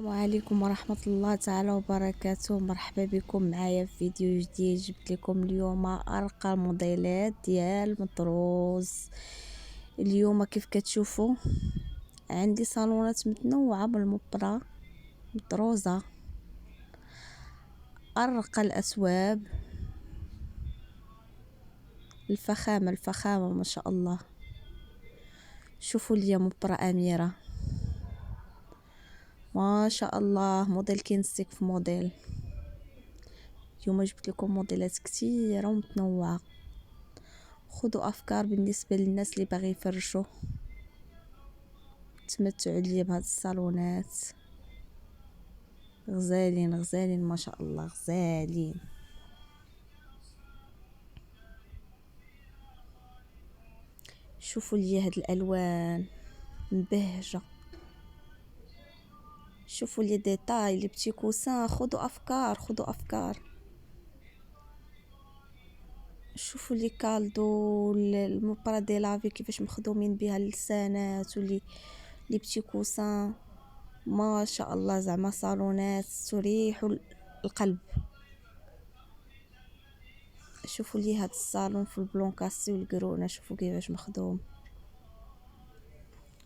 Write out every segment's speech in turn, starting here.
السلام عليكم ورحمة الله تعالى وبركاته. مرحبا بكم معايا في فيديو جديد. جبت لكم اليوم ارقى الموديلات ديال مطروز. اليوم كيف كتشوفوا عندي صالونات متنوعة بالمبرة مطروزة، ارقى الاسواب، الفخامة ما شاء الله. شوفوا لي مبرة اميرة ما شاء الله، موديل كينسيك في موديل. اليوم جبت لكم موديلات كتيره ومتنوعه، خذوا افكار بالنسبه للناس اللي باغي يفرشوا. تمتعوا لي بهاد الصالونات، غزالين ما شاء الله، غزالين. شوفوا لي هاد الالوان مبهجه، شوفوا لي ديتاي لي بتي كوسان. خذوا افكار. شوفوا لي كالدو المبرة دي لافي كيفاش مخدومين بها اللسانات، ولي لي بتي كوسان ما شاء الله. زعما صالونات تريح القلب. شوفوا لي هاد الصالون في البلونكاسي والقرونه، شوفوا كيفاش مخدوم.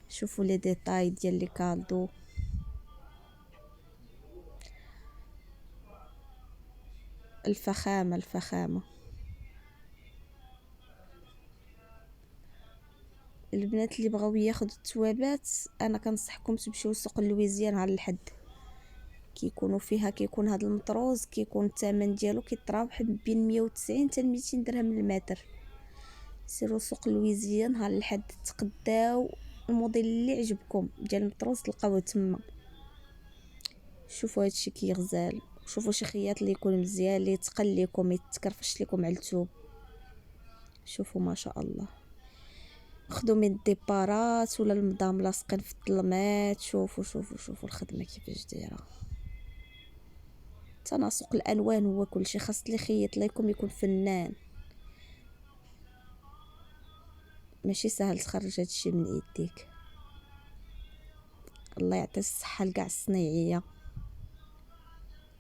شوفوا لي ديتاي ديال لي كالدو. الفخامه. البنات اللي بغاو ياخذوا التوابات انا كنصحكم تمشيو لسوق اللويزيان على الحد، كيكونوا فيها. كيكون هذا المطروز كيكون الثمن ديالو كيتراوح بين 190 حتى 200 درهم المتر. سيروا سوق اللويزيان ها الحد، تقداو الموديل اللي عجبكم ديال المطروز تلقاوه تما. شوفوا هادشي كي غزال. شوفوا شي خياط اللي يكون مزيان، اللي يتقل لكم، يتكرفش لكم على الثوب. شوفوا ما شاء الله، خدوا من الديبارات ولا المدام لاصقين في الظلمات. شوفوا الخدمه كيفاش دايره. تناسق الالوان هو كلشي. خاص اللي خيط لكم يكون فنان، ماشي سهل تخرج هادشي من يديك. الله يعطي الصحه لكاع الصنايعيه،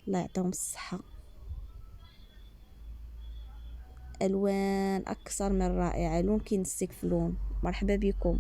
الله يعطيهم الصحه. الوان اكثر من رائعه، لون كينسيك في لون. مرحبا بكم.